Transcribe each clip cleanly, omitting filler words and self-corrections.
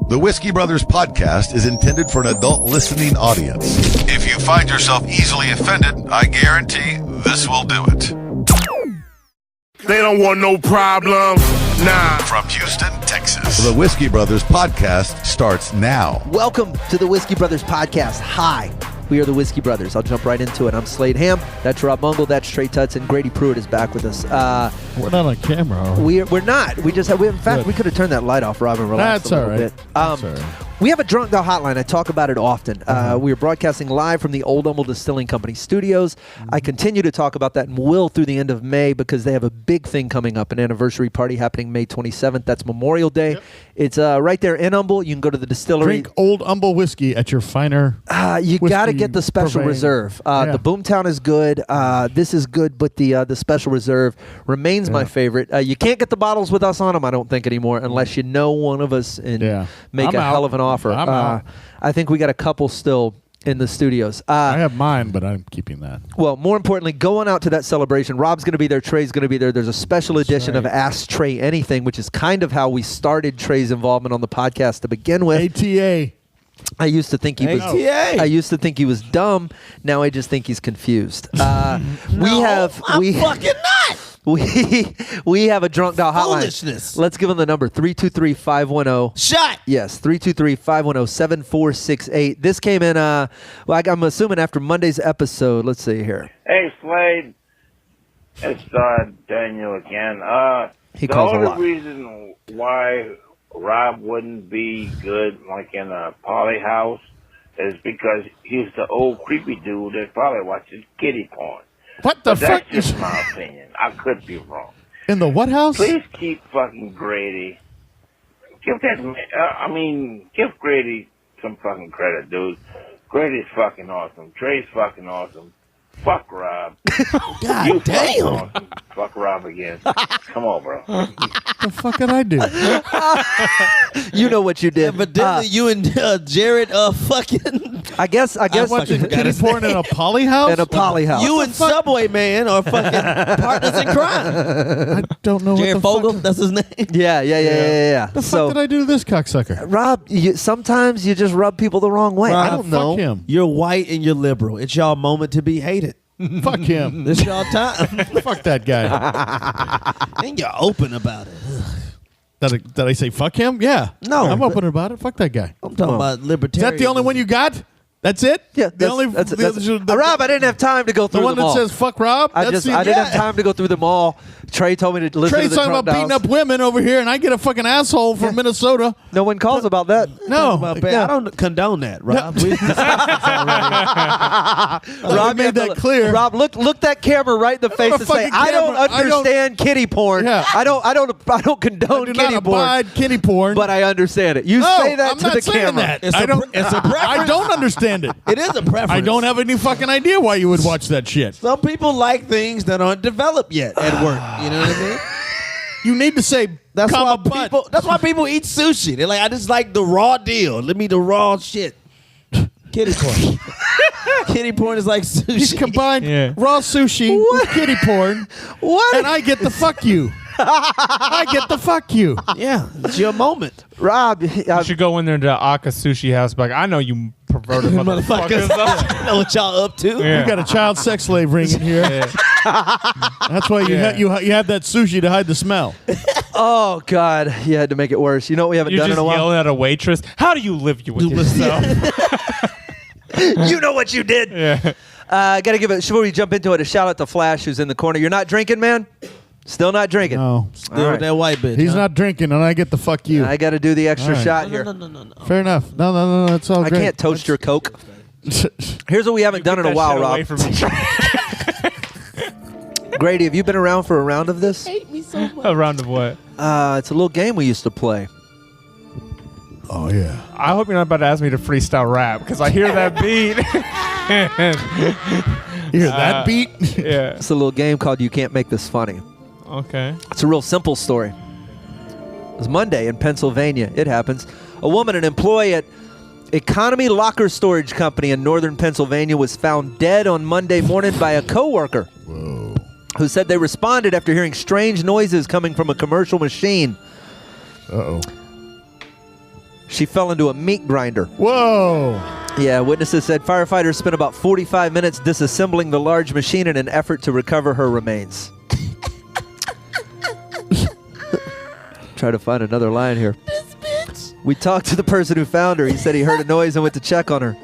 The Whiskey Brothers podcast is intended for an adult listening audience. If you find yourself easily offended, I guarantee this will do it. They don't want no problems. Nah. From Houston, Texas, the Whiskey Brothers podcast starts now. Welcome to the Whiskey Brothers podcast. Hi, we are the Whiskey Brothers. I'll jump right into it. I'm Slade Ham. That's Rob Mungle. That's Trey Tutts. And Grady Pruitt is back with us. We're not on camera, are we? We're not. We just have. In fact, we could have turned that light off, Rob, and relaxed That's a little bit. That's all right. We have a Drunk Guy hotline. I talk about it often. We are broadcasting live from the Old Humble Distilling Company studios. I continue to talk about that and will through the end of May because they have a big thing coming up, an anniversary party happening May 27th. That's Memorial Day. Yep. It's right there in Humble. You can go to the distillery. Drink Old Humble whiskey at your finer you got to get the Special Reserve. The Boomtown is good. This is good, but the Special Reserve remains my favorite. You can't get the bottles with us on them, I don't think, anymore, unless you know one of us and make a hell of an offer. I think we got a couple still in the studios. I have mine, but I'm keeping that. Well, more importantly, going out to that celebration. Rob's going to be there. Trey's going to be there. There's a special edition of Ask Trey Anything, which is kind of how we started Trey's involvement on the podcast to begin with. ATA. I used to think he was. I used to think he was dumb. Now I just think he's confused. I'm fucking not. We have a Drunk Guy hotline. Foolishness. Let's give him the number 323-510. Shot. Yes, 323-510-7468. This came in. I'm assuming after Monday's episode. Let's see here. Hey, Slade. It's Daniel again. He calls a lot. The only reason why Rob wouldn't be good, like in a poly house, is because he's the old creepy dude that probably watches kiddie porn. What the fuck? That's just my opinion. I could be wrong. In the what house? Please keep fucking Grady. Give Grady some fucking credit, dude. Grady's fucking awesome. Trey's fucking awesome. Fuck Rob. God damn. Awesome. Fuck Rob again. Come on, bro. What the fuck did I do? You know what you did. Evidently, you and Jared fucking. I guess. Watching kitty porn in a poly house? In a poly house. You and Subway Man are fucking partners in crime. I don't know Jared what the Fogle, fuck. that's his name. Yeah. The fuck did I do to this cocksucker? Rob, sometimes you just rub people the wrong way. I don't know. Fuck him. You're white and you're liberal. It's y'all moment to be hated. Fuck him. This y'all time. Fuck that guy. And you're open about it. Did I say fuck him? Yeah. No. I'm open about it. Fuck that guy. I'm talking about Is libertarian. that the only one you got? That's it? Yeah, Rob, I didn't have time to go through the one them all. that says fuck Rob? I didn't have time to go through them all. Trey told me to listen Trey's to the talking about Trump beating Dials. up women over here, and I get a fucking asshole from Minnesota. No one calls about that. No. I don't condone that, Rob. Rob made that clear. Rob, look that camera right in the face and say, I don't understand kitty porn. Yeah. I don't condone I do kitty not porn. abide kitty porn. But I understand it. You No, say that I'm to not the saying camera. that. It's I a don't preference. I don't understand it. It is a preference. I don't have any fucking idea why you would watch that shit. Some people like things that aren't developed yet at work. You know what I mean? You need to say That's why butt. people eat sushi. They're like, I just like the raw deal. Let me the raw shit. Kitty porn. Kitty porn is like sushi. He's combined raw sushi with kitty porn. What? And I get the fuck you. I get the fuck you. Yeah, it's your moment. Rob, You should go in there to Aka Sushi House. Like, I know you perverted motherfuckers. I know what y'all up to. Yeah. You got a child sex slave ring in here. That's why you have that sushi to hide the smell. oh, God. You had to make it worse. You know what we haven't You done just in a while? yelling at a waitress. How do you live with yourself? You know what you did. Yeah. Got to give it, before we jump into it, a shout out to Flash, who's in the corner. You're not drinking, man? Still not drinking? No. Still with that white bitch. He's not drinking, and I get the fuck you. I got to do the extra All right. shot here. No. Fair enough. No. That's all I great. can't toast your Coke. Here's what we haven't done in a while, Rob. Grady, have you been around for a round of this? A round of what? It's a little game we used to play. Oh, yeah. I hope you're not about to ask me to freestyle rap because I hear that beat. You hear that beat? Yeah. It's a little game called You Can't Make This Funny. Okay. It's a real simple story. It was Monday in Pennsylvania. It happens. A woman, an employee at Economy Locker Storage Company in northern Pennsylvania, was found dead on Monday morning by a coworker. Whoa. Who said they responded after hearing strange noises coming from a commercial machine. Uh-oh. She fell into a meat grinder. Whoa. Yeah, witnesses said firefighters spent about 45 minutes disassembling the large machine in an effort to recover her remains. Try to find another line here. This bitch. We talked to the person who found her. He said he heard a noise and went to check on her.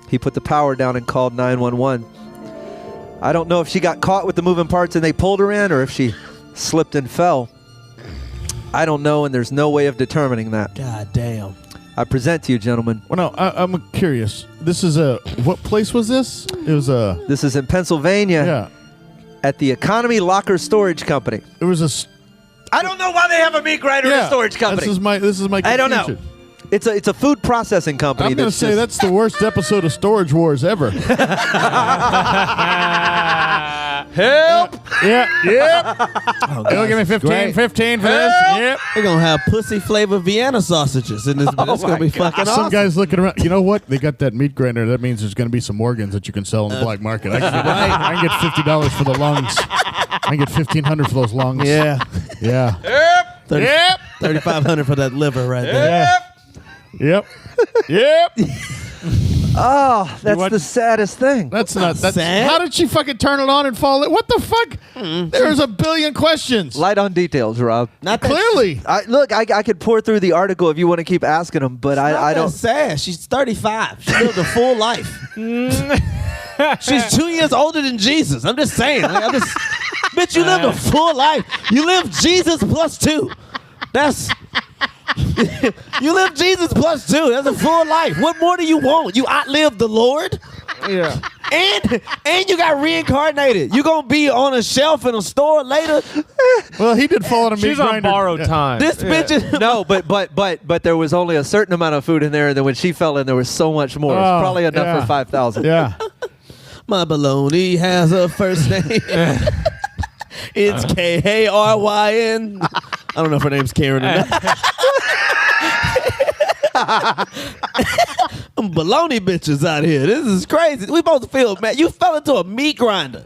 He put the power down and called 911. I don't know if she got caught with the moving parts and they pulled her in or if she slipped and fell. I don't know, and there's no way of determining that. God damn. I present to you, gentlemen. Well, no, I'm curious. This is what place was this? It was a... This is in Pennsylvania. Yeah. At the Economy Locker Storage Company. It was a... I don't know why they have a meat grinder in a storage company. This is my confusion. I don't know. It's a food processing company. I'm going to say that's the worst episode of Storage Wars ever. Help! Yep. Oh, You'll give me 15 for this. Yep. They're going to have pussy flavored Vienna sausages in this. That's going to be fucking awesome. Some guy's looking around. You know what? They got that meat grinder. That means there's going to be some organs that you can sell in the black market. I can get $50 for the lungs. I can get $1,500 for those lungs. Yeah. Yeah. Yep. $3,500 for that liver right there. Yep. Yep. Oh, that's the saddest thing. That's not that. Sad? How did she fucking turn it on and fall in? What the fuck? There's a billion questions. Light on details, Rob. Not that Clearly. I could pour through the article if you want to keep asking them, but I don't. That's sad. She's 35. She lived a full life. She's 2 years older than Jesus. I'm just saying. Bitch, you lived a full life. You lived Jesus plus 2. That's... You live Jesus plus 2. That's a full life. What more do you want? You outlived the Lord. Yeah. And you got reincarnated. You gonna be on a shelf in a store later. Well, he did fall in a meat She's grinder. on borrowed time. This bitch is No, but there was only a certain amount of food in there, and then when she fell in, there was so much more. It's Oh, probably enough yeah. for 5,000. Yeah. my baloney has a first name. It's Karyn. I don't know if her name's Karen or not. Baloney bitches out here. This is crazy. We both feel mad. You fell into a meat grinder.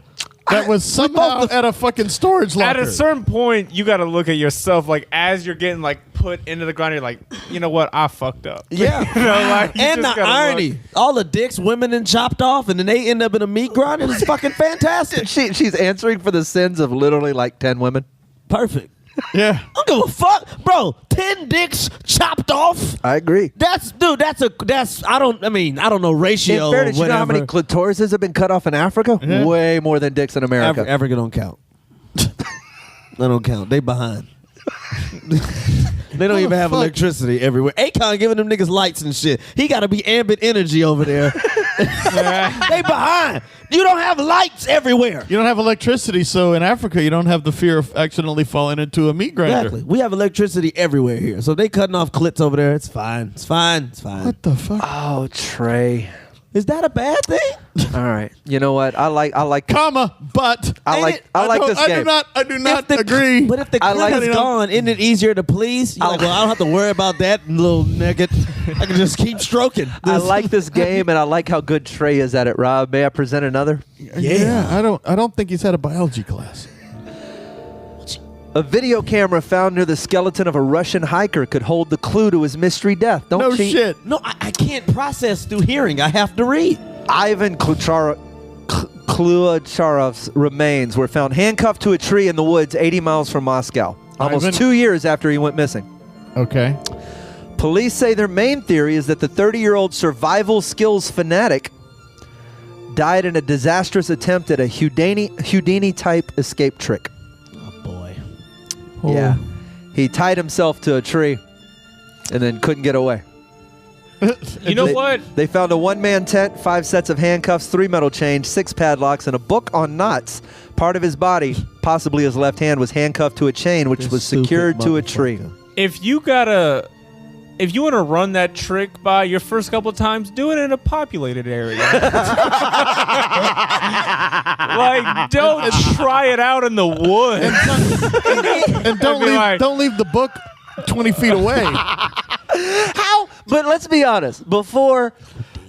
That was somehow at a fucking storage locker. At a certain point, you got to look at yourself, like, as you're getting, like, put into the grinder, you're like, you know what? I fucked up. Yeah. You know, like, you And just the gotta irony. look. All the dicks women done chopped off and then they end up in a meat grinder. It's fucking fantastic. She's answering for the sins of literally like 10 women. Perfect. Yeah. I don't give a fuck. Bro, 10 dicks chopped off. I agree. I don't know ratio In fairness, or you know how many whatever. clitorises have been cut off in Africa? Yeah. Way more than dicks in America. Africa don't count. They don't count. They behind. They don't even have electricity everywhere. Akon giving them niggas lights and shit. He got to be ambient energy over there. They behind. You don't have lights everywhere. You don't have electricity, so in Africa, you don't have the fear of accidentally falling into a meat grinder. Exactly. We have electricity everywhere here. So if they cutting off clits over there, it's fine. It's fine. It's fine. What the fuck? Oh, Trey. Is that a bad thing? All right. You know what? I like Comma, but I like this game. I do not If the- agree. But if the I clip like- is gone, isn't it easier to please? You're like, well, I don't have to worry about that little nugget. I can just keep stroking. I like this game, and I like how good Trey is at it. Rob, may I present another? Yeah, I don't think he's had a biology class. A video camera found near the skeleton of a Russian hiker could hold the clue to his mystery death. Don't No cheat. shit. No, I can't process through hearing. I have to read. Ivan Klucharov's remains were found handcuffed to a tree in the woods 80 miles from Moscow, almost Ivan? 2 years after he went missing. Okay. Police say their main theory is that the 30-year-old survival skills fanatic died in a disastrous attempt at a Houdini-type escape trick. Oh, boy. Yeah. He tied himself to a tree and then couldn't get away. You know what? They found a one-man tent, 5 sets of handcuffs, 3 metal chains, 6 padlocks, and a book on knots. Part of his body, possibly his left hand, was handcuffed to a chain, which was secured to a tree. If you want to run that trick by your first couple of times, do it in a populated area. Like, don't try it out in the woods. And don't leave the book 20 feet away. How? But let's be honest. Before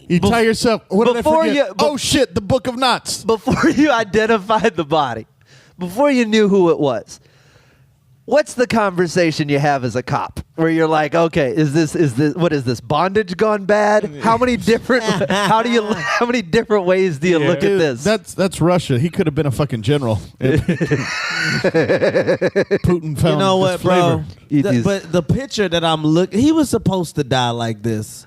You tie yourself. What did I before forget? you- Oh shit! The Book of Knots. you identified the body, before you knew who it was, What's the conversation you have as a cop where you're like, okay, is this bondage gone bad? How many different ways do you look at this? That's Russia. He could have been a fucking general. Putin found You know what, bro? flavor. But the picture that I'm looking, he was supposed to die like this.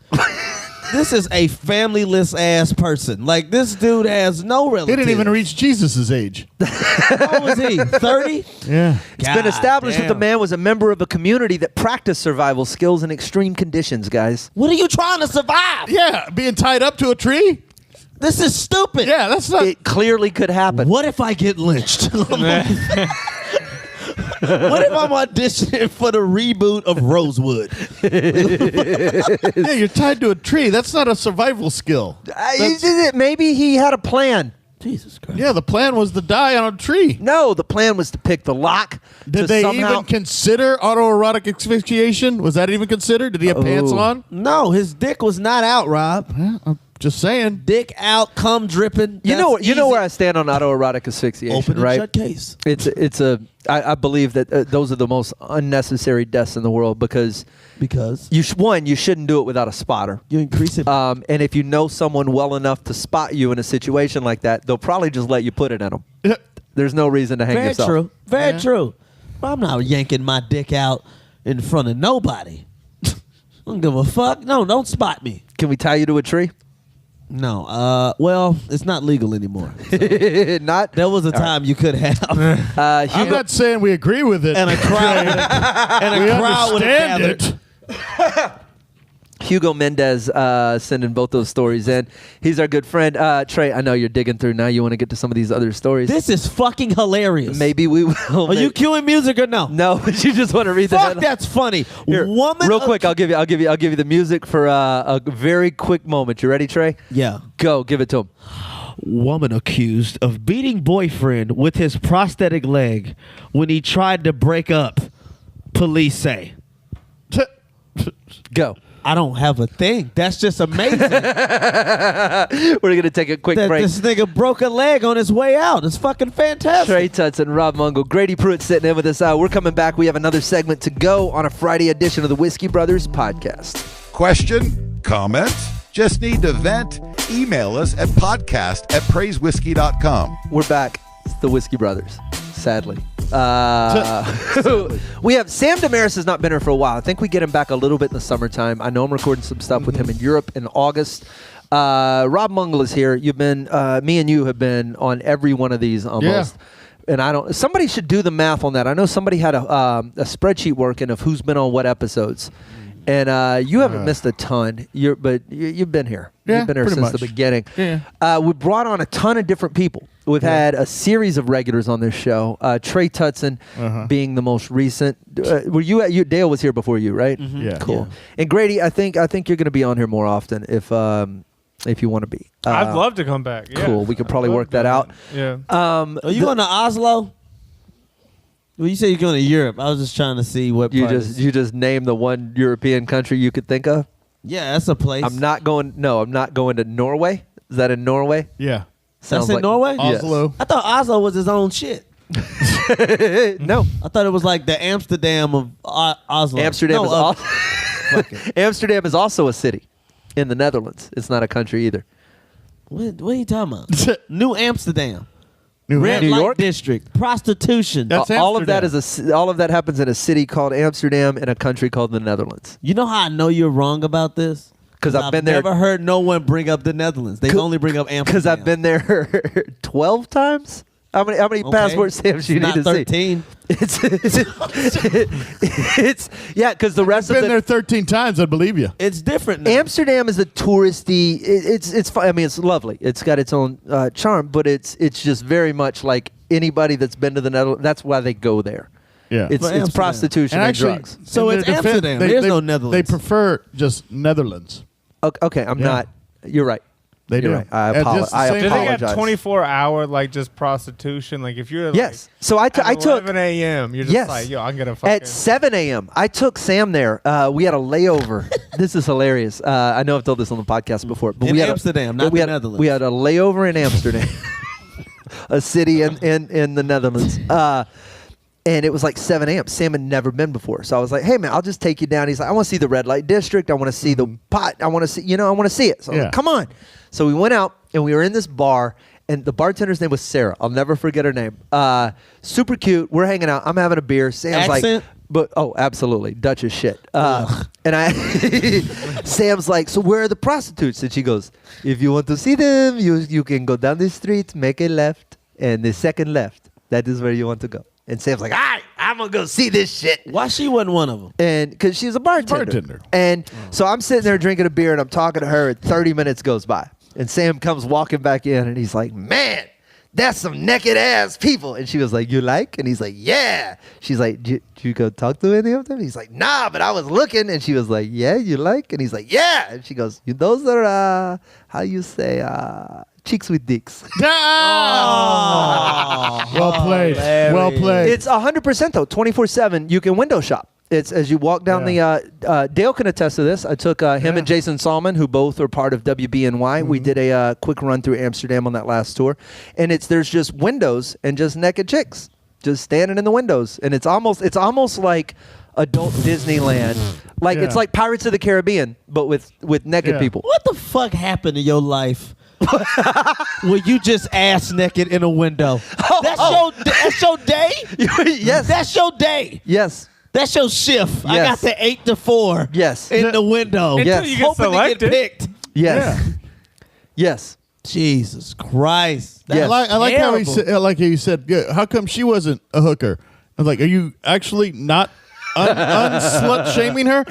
This is a familyless ass person. Like, this dude has no relatives. He didn't even reach Jesus' age. How old was he? 30? Yeah. It's been established that the man was a member of a community that practiced survival skills in extreme conditions, guys. What are you trying to survive? Yeah, being tied up to a tree? This is stupid. Yeah, that's not... It clearly could happen. What if I get lynched? What if I'm auditioning for the reboot of Rosewood? Yeah, you're tied to a tree. That's not a survival skill. Maybe he had a plan. Jesus Christ. Yeah, the plan was to die on a tree. No, the plan was to pick the lock. Did they even consider autoerotic asphyxiation? Was that even considered? Did he have pants on? No, his dick was not out, Rob. Yeah, I'm just saying. Dick out, cum dripping. You know where I stand on autoerotic asphyxiation, Open and right? shut case. I believe that those are the most unnecessary deaths in the world because you shouldn't do it without a spotter. You increase it. And if you know someone well enough to spot you in a situation like that, they'll probably just let you put it in them. There's no reason to hang yourself. True. Very true. I'm not yanking my dick out in front of nobody. I don't give a fuck. No, don't spot me. Can we tie you to a tree? No. Well, it's not legal anymore. So. Not. There was a time you could have. I'm not saying we agree with it. And a crowd. Would have gathered. Hugo Mendez sending both those stories in. He's our good friend. Trey, I know you're digging through now. You want to get to some of these other stories. This is fucking hilarious. Maybe we will. Are you cueing music or no? No, but you just want to read Fuck, the that's funny. Here, real quick, I'll give you the music for a very quick moment. You ready, Trey? Yeah. Go, give it to him. Woman accused of beating boyfriend with his prosthetic leg when he tried to break up. Police say. Go. I don't have a thing. That's just amazing. We're going to take a quick break. This nigga broke a leg on his way out. It's fucking fantastic. Trey Tutson, Rob Mungle, Grady Pruitt sitting in with us. We're coming back. We have another segment to go on a Friday edition of the Whiskey Brothers podcast. Question? Comment? Just need to vent? Email us at podcast@praisewhiskey.com. We're back. It's the Whiskey Brothers, sadly. We have Sam Damaris has not been here for a while. I think we get him back a little bit in the summertime. I know I'm recording some stuff with him in Europe in August. Rob Mungle is here. You've been, me and you have been on every one of these almost. Yeah. And somebody should do the math on that. I know somebody had a spreadsheet working of who's been on what episodes. And you haven't missed a ton, but you've been here. Yeah, you've been here since the beginning. Yeah. We brought on a ton of different people. We've had a series of regulars on this show. Trey Tutson being the most recent. Were you? Dale was here before you, right? Mm-hmm. Yeah. Cool. Yeah. And Grady, I think you're going to be on here more often if you want to be. I'd love to come back. Yeah. Cool. We could probably work that out. Yeah. Are you going to Oslo? Well, you say you're going to Europe. I was just trying to see what you just name the one European country you could think of. Yeah, that's a place. I'm not going to Norway. Is that in Norway? Yeah. That's in Norway? Oslo. Yes. I thought Oslo was his own shit. No. I thought it was like the Amsterdam of Oslo. Amsterdam is also a city in the Netherlands. It's not a country either. What are you talking about? New Amsterdam. Red New Light York District. Prostitution. That's all of that happens in a city called Amsterdam in a country called the Netherlands. You know how I know you're wrong about this? Because I've been there. Never heard no one bring up the Netherlands. They only bring up Amsterdam. Because I've been there 12 times. How many passport stamps do you need to 13. See? It's because the rest I've of been there 13 times. I believe you. It's different now. Amsterdam is a touristy. It's fun. I mean, it's lovely. It's got its own charm, but it's just very much like anybody that's been to the Netherlands. That's why they go there. Yeah, it's prostitution and drugs. So it's Amsterdam. There's no Netherlands. They prefer just Netherlands. Okay, I'm not. You're right. They do. Right. I apologize. Do they got 24-hour like just prostitution? Like if you're yes. So I took 11 a.m. You're just like, yo, I'm gonna fucking at 7 a.m. I took Sam there. We had a layover. This is hilarious. I know I've told this on the podcast before, but we had Amsterdam, not the Netherlands. We had a layover in Amsterdam, a city in the Netherlands. And it was like 7 a.m. Sam had never been before. So I was like, hey, man, I'll just take you down. He's like, I want to see the red light district. I want to see the pot. I want to see, I want to see it. So I was like, come on. So we went out and we were in this bar. And the bartender's name was Sarah. I'll never forget her name. Super cute. We're hanging out. I'm having a beer. Sam's Accent? like, absolutely. Dutch as shit. And Sam's like, so where are the prostitutes? And she goes, if you want to see them, you can go down the street, make a left, and the second left. That is where you want to go. And Sam's like, all right, I'm going to go see this shit. Why she wasn't one of them? And because she's a bartender. And so I'm sitting there drinking a beer, and I'm talking to her, and 30 minutes goes by. And Sam comes walking back in, and he's like, man, that's some naked-ass people. And she was like, you like? And he's like, yeah. She's like, did you go talk to any of them? He's like, nah, but I was looking. And she was like, yeah, you like? And he's like, yeah. And she goes, those are, how you say, chicks with dicks. Well played. Well played. It's 100% though, 24/7. You can window shop. It's as you walk down the. Dale can attest to this. I took him and Jason Salmon, who both are part of WBNY. We did a quick run through Amsterdam on that last tour, and there's just windows and just naked chicks just standing in the windows, and it's almost like adult Disneyland. Like it's like Pirates of the Caribbean, but with naked people. What the fuck happened to your life? Where you just ass naked in a window? That's your day? Yes. That's your day. Yes. That's your shift. Yes. I got the 8 to 4. Yes. In the window. Until you get Hoping selected. to get picked. Yes. Yeah. Yes. Jesus Christ. That's Yes. I like how he said. How you said. Yeah, how come she wasn't a hooker? I was like, are you actually not unslut shaming her?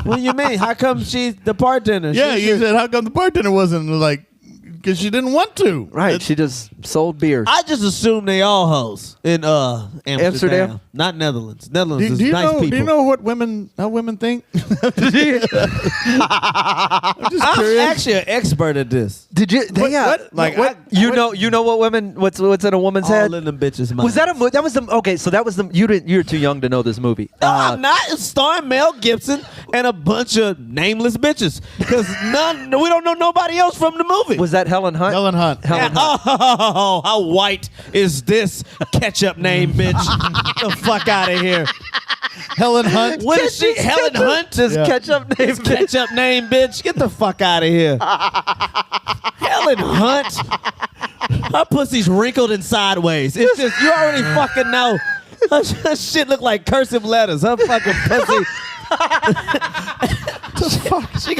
What do you mean? How come she's the bartender? Yeah, you said how come the bartender wasn't like because she didn't want to. Right. She just sold beer. I just assume they all hoes in Amsterdam. Not Netherlands. Netherlands is nice people. Do you know how women think? I'm just I'm curious. actually an expert at this. Did you? You know what women? What's in a woman's head? All in them bitches' minds. Was that a movie? That was the okay. So that was the you're too young to know this movie. No, I'm not. It's starring Mel Gibson and a bunch of nameless bitches. Because we don't know nobody else from the movie. Was that Helen Hunt? Helen Hunt. Oh, how white is this ketchup name, bitch? Get the fuck out of here. Helen Hunt. What is she? Helen Hunt? This ketchup name. Ketchup name, bitch. Get the fuck out of here. Helen Hunt. Her pussy's wrinkled and sideways. It's just, you already fucking know. Her shit look like cursive letters. Her fucking pussy. She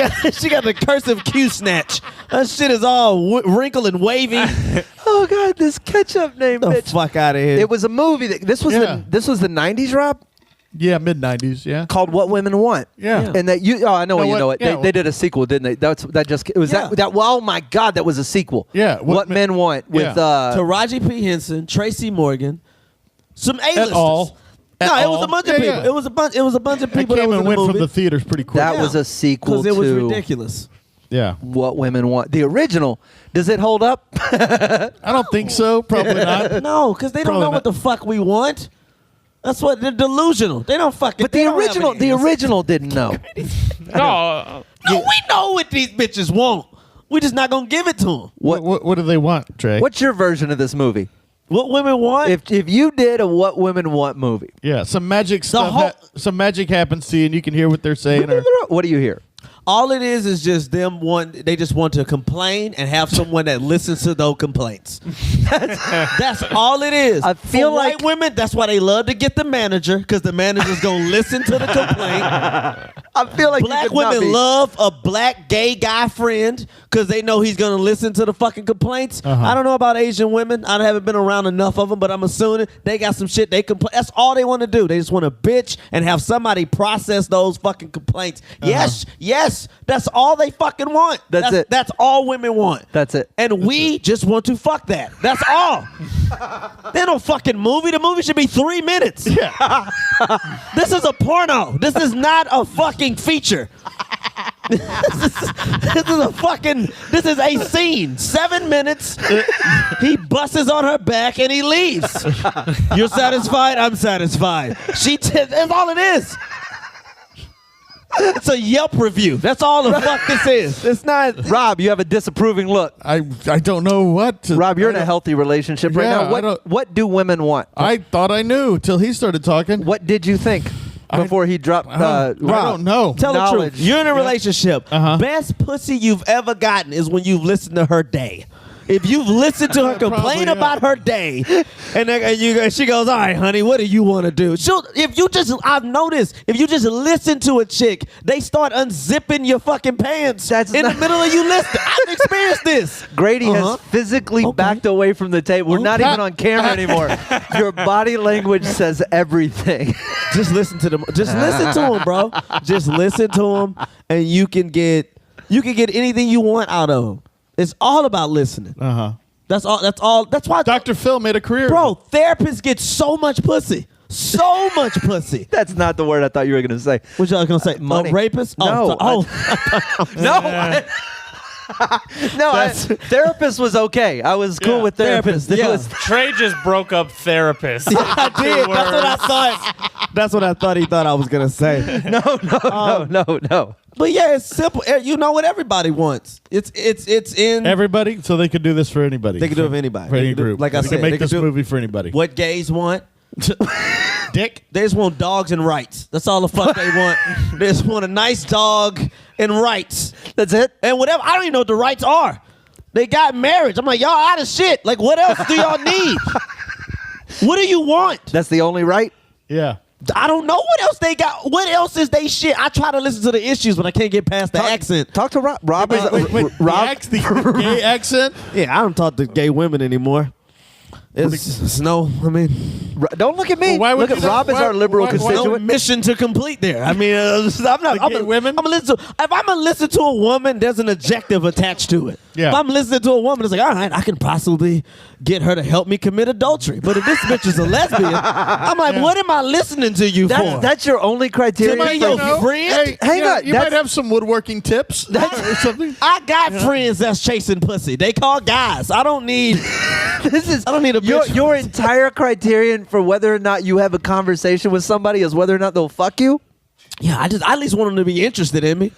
got the cursive Q snatch. Her shit is all wrinkled and wavy. Oh God, this ketchup name, Get the bitch. fuck out of here. It was a movie. This was the 90s, Rob. Yeah, mid-90s. Yeah. Called What Women Want. Yeah. And that I know you know it. Yeah. They did a sequel, didn't they? That. Oh my God, that was a sequel. Yeah. What Men Want with Taraji P. Henson, Tracy Morgan, some A-listers. all. It was a bunch of people. Yeah. It was a bunch of people That that was in went the movie. from the theaters pretty quick. That was a sequel because to it was ridiculous. Yeah. What Women Want. The original. Does it hold up? I don't think so. Probably not. No, because they don't Probably know what not. the fuck we want. That's what they're delusional. They don't fucking. But the original didn't know. No, No, we know what these bitches want. We just not gonna give it to them. What do they want, Trey? What's your version of this movie? What women want? If you did a What Women Want movie, Yeah, some magic stuff. Some magic happens to you, and you can hear what they're saying. what do you hear? All it is just them they just want to complain and have someone that listens to those complaints. That's all it is. I feel For like white women, that's why they love to get the manager, because the manager's gonna listen to the complaint. I feel like Black women love a black gay guy friend because they know he's gonna listen to the fucking complaints. I don't know about Asian women. I haven't been around enough of them, but I'm assuming they got some shit they complain. That's all they want to do. They just want to bitch and have somebody process those fucking complaints. Yes, that's all they fucking want. That's it. That's all women want. That's it. And we just want to fuck that. That's all. They don't fucking movie. The movie should be 3 minutes. Yeah. This is a porno. This is not a fucking feature. This is a scene. 7 minutes. He busts on her back and he leaves. You're satisfied? I'm satisfied. That's all it is. It's a Yelp review. That's all the fuck this is. It's not. Rob, you have a disapproving look. I don't know what. Rob, you're in a healthy relationship right now. What do women want? I thought I knew till he started talking. What did you think before he dropped? I don't know. Tell the truth. You're in a relationship. Best pussy you've ever gotten is when you've listened to her day. If you've listened to her complain about her day, and she goes, "All right, honey, what do you want to do?" I've noticed, if you just listen to a chick, they start unzipping your fucking pants in the middle of you listening. I've experienced this. Grady has physically backed away from the table. We're not even on camera anymore. Your body language says everything. Just listen to them. Just listen to them, bro. Just listen to them, and you can get anything you want out of them. It's all about listening. That's all. That's why Dr. Phil made a career. Bro, therapists get so much pussy. So much pussy. That's not the word I thought you were going to say. What y'all going to say? Money. Rapist? No. Therapist was okay. I was cool with therapist. Trey just broke up therapist. Yeah, I did. That's what I thought. That's what I thought he thought I was going to say. No. But yeah, it's simple. You know what everybody wants. It's in everybody, so they could do this for anybody. They could do it for anybody. For any group. Like I said, they can make this movie for anybody. What gays want. Dick. They just want dogs and rights. That's all the fuck they want. They just want a nice dog and rights. That's it? And whatever. I don't even know what the rights are. They got marriage. I'm like, y'all out of shit. Like, what else do y'all need? What do you want? That's the only right? Yeah. I don't know what else they got. What else is they shit? I try to listen to the issues, but I can't get past the accent. Talk to Rob. Rob is Rob? The gay accent? Yeah, I don't talk to gay women anymore. It's no, I mean, don't look at me. Well, look at Rob as our liberal constituent. No mission to complete there. I mean, I'm not. I'm gonna listen. If I'm gonna listen to a woman, there's an objective attached to it. Yeah. If I'm listening to a woman, it's like, all right, I can possibly get her to help me commit adultery. But if this bitch is a lesbian, I'm like, what am I listening to you for? That's your only criteria. To be your friend? Hey, hang on. You might have some woodworking tips or something. I got friends that's chasing pussy. They call guys. I don't need. I don't need a bitch. Your entire criterion for whether or not you have a conversation with somebody is whether or not they'll fuck you? Yeah, I at least want them to be interested in me.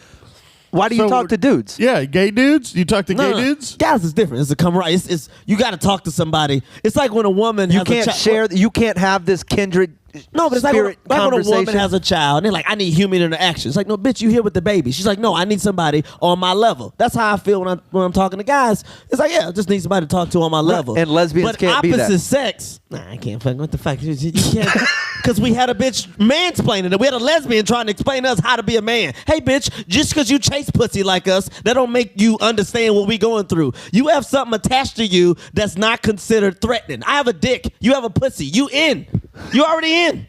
Why do you talk to dudes? Yeah, gay dudes. You talk to gay dudes. Guys is different. It's a camaraderie. It's you got to talk to somebody. It's like when a woman you can't share. You can't have this kindred. No, but it's like when a woman has a child and they're like, I need human interaction. It's like, no, bitch, you here with the baby. She's like, no, I need somebody on my level. That's how I feel when I'm talking to guys. It's like, yeah, I just need somebody to talk to on my level. And lesbians can't be that. But opposite sex, nah, I can't fuck. What the fuck? You can't. Because we had a bitch mansplaining it. We had a lesbian trying to explain to us how to be a man. Hey, bitch, just because you chase pussy like us, that don't make you understand what we going through. You have something attached to you that's not considered threatening. I have a dick. You have a pussy. You in. You already in.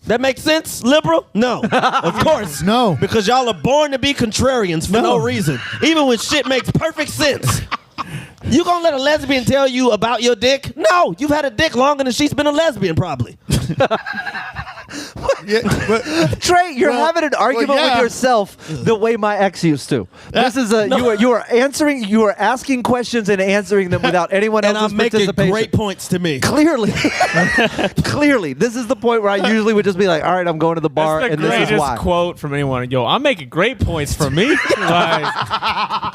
That makes sense, liberal? No. Of course. No. Because y'all are born to be contrarians for no reason. Even when shit makes perfect sense. You gonna let a lesbian tell you about your dick? No. You've had a dick longer than she's been a lesbian, probably. Trey, you're having an argument with yourself the way my ex used to. This is you are asking questions and answering them without anyone else's participation. And I'm making great points to me. Clearly, this is the point where I usually would just be like, all right, I'm going to the bar, That's and the this is why. greatest quote from anyone. Yo, I'm making great points for me. Like,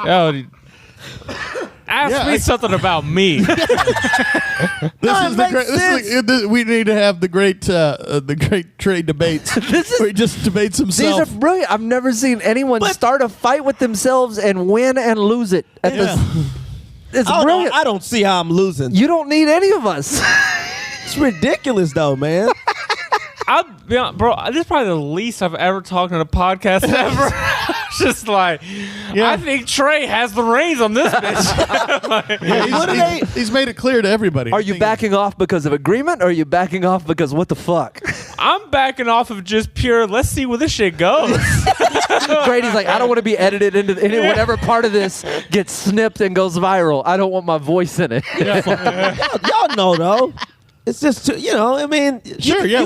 yo, ask me something about me. We need to have the great trade debates. Where he just debates himself. These are brilliant. I've never seen anyone start a fight with themselves and win and lose it. It's brilliant. I don't see how I'm losing. You don't need any of us. It's ridiculous, though, man. Bro, this is probably the least I've ever talked on a podcast ever. Just like, I think Trey has the reins on this bitch. He's made it clear to everybody. Are you backing off because of agreement, or are you backing off because what the fuck? I'm backing off of just pure, let's see where this shit goes. Grady's like, I don't want to be edited into whatever part of this gets snipped and goes viral. I don't want my voice in it. Y'all know, though. It's just, I mean,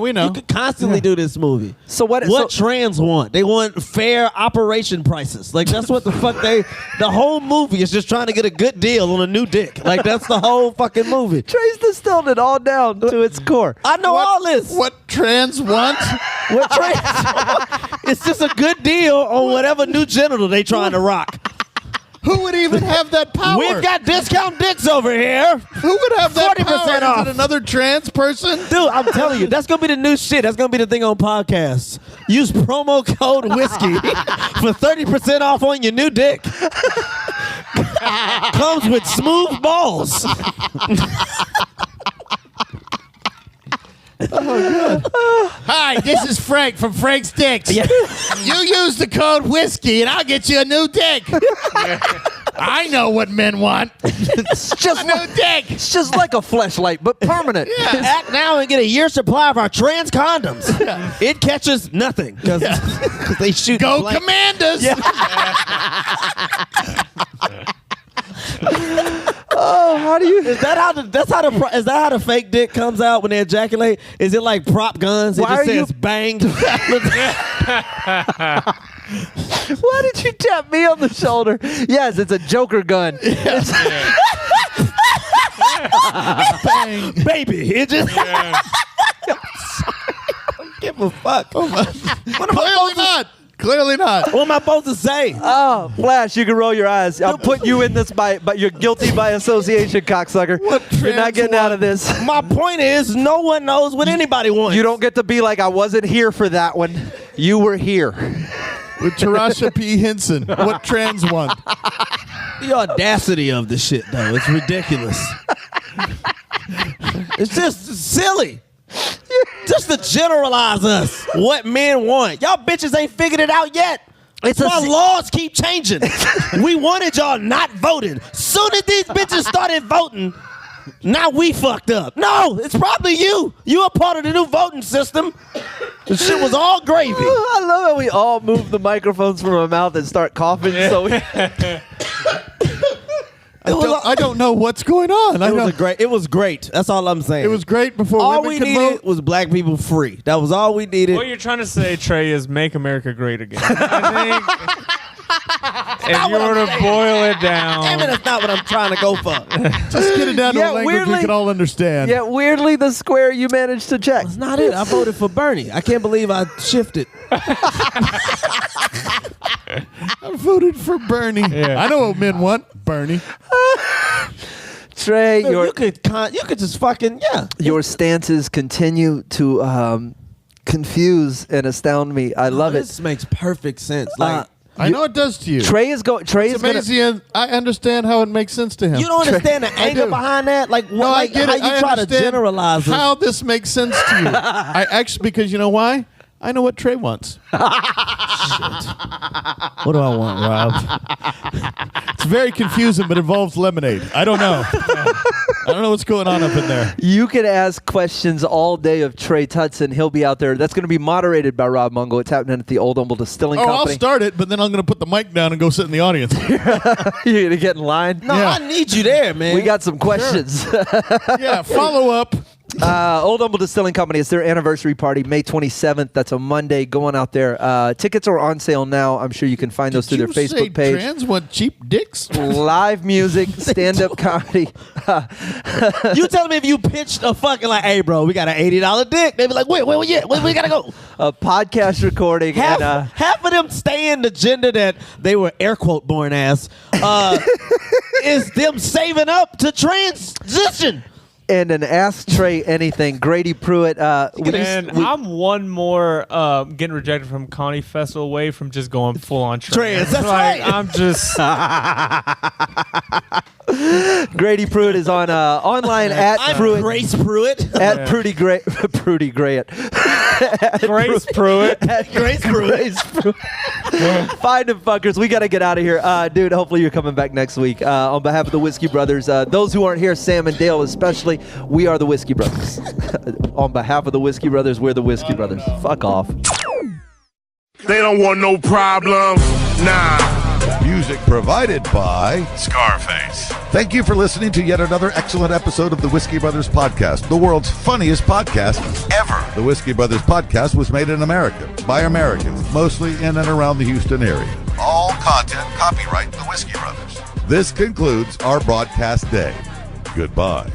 we know. You could constantly do this movie. So what trans want? They want fair operation prices. Like, that's what the fuck the whole movie is just trying to get a good deal on a new dick. Like, that's the whole fucking movie. Trey's distilled it all down to its core. I know all this. What trans want? What trans? It's just a good deal on whatever new genital they trying to rock. Who would even have that power? We've got discount dicks over here. Who would have that 40% power? off. Is it another trans person? Dude, I'm telling you, that's going to be the new shit. That's going to be the thing on podcasts. Use promo code whiskey for 30% off on your new dick. Comes with smooth balls. Hi, this is Frank from Frank's Dicks. Yeah. You use the code whiskey and I'll get you a new dick. I know what men want. It's just A new dick. It's just like a fleshlight, but permanent. Act now and get a year's supply of our trans condoms. It catches nothing because they shoot. Go blank. Commanders. Oh, how do you? Is that how the fake dick comes out when they ejaculate? Is it like prop guns? It Why just are you- says bang. Why did you tap me on the shoulder? Yes, it's a Joker gun. It's- Bang, baby. It just. I don't give a fuck. Clearly not. What am I supposed to say? Oh, Flash, you can roll your eyes. I'll put you in this but you're guilty by association, cocksucker. You're not getting out of this. My point is, no one knows what anybody wants. You don't get to be like, I wasn't here for that one. You were here. With Tarasha P. Henson, what trans want? The audacity of the shit, though, it's ridiculous. It's just silly. Just to generalize us, what men want. Y'all bitches ain't figured it out yet. It's Why laws keep changing. We wanted y'all not voting. Soon as these bitches started voting, now we fucked up. No, it's probably you. You a part of the new voting system. The shit was all gravy. I love how we all move the microphones from our mouth and start coughing. So I don't know what's going on. It was great. That's all I'm saying. It was great before all women we could needed vote. was black people free. That was all we needed. What you're trying to say, Trey, is make America great again. I think if you were to boil it down. Damn it, that's not what I'm trying to go for. Just get it down to a language we can all understand. yeah, weirdly, the square you managed to check. That's not it. I voted for Bernie. I can't believe I shifted. I voted for Bernie. Yeah. I know what men want. Bernie. Trey, You could just fucking, your stances continue to confuse and astound me. I love it. This makes perfect sense. Like, I know it does to you. Trey is it's amazing. I understand how it makes sense to him. you don't understand the anger behind that? Like, No, I get how it. you I try to understand generalize it. how this makes sense to you. I actually, because you know why? I know what Trey wants. What do I want, Rob? It's very confusing, but involves lemonade. I don't know. I don't know what's going on up in there. You can ask questions all day of Trey Tutson. He'll be out there. That's going to be moderated by Rob Mungo. It's happening at the Old Humble Distilling I'll Company. start it, but then I'm going to put the mic down and go sit in the audience. You're going to get in line? No, Yeah. I need you there, man. We got some questions. Yeah, follow up. Old Humble Distilling Company. It's their anniversary party, May 27th. That's a Monday. Going out there. Tickets are on sale now. I'm sure you can find those through their Facebook page. Trans want cheap dicks? Live music, stand-up comedy. You telling me if you pitched a fucking like, hey, bro, we got an $80 dick. They be like, wait, where we at? Where we got to go? A podcast recording. Half of them stay in the gender that they were air quote born as. Is them saving up to transition. And an Ask Trey Anything. Grady Pruitt. I'm one more getting rejected from Connie Festival away from just going full on trans. That's like, right. I'm just Grady Pruitt is on online at I'm Pruitt. Grace Pruitt. At Prudy Gray. Prudy Grayett. Grace Pruitt. At Grace Pruitt. Find them fuckers. We got to get out of here. Dude, hopefully you're coming back next week. On behalf of the Whiskey Brothers, those who aren't here, Sam and Dale especially, we are the Whiskey Brothers. On behalf of the Whiskey Brothers, we're the Whiskey Brothers. Fuck off. They don't want no problem. Nah. Music provided by Scarface. Thank you for listening to yet another excellent episode of the Whiskey Brothers Podcast, the world's funniest podcast ever. The Whiskey Brothers Podcast was made in America by Americans, mostly in and around the Houston area. All content copyright the Whiskey Brothers. This concludes our broadcast day. Goodbye.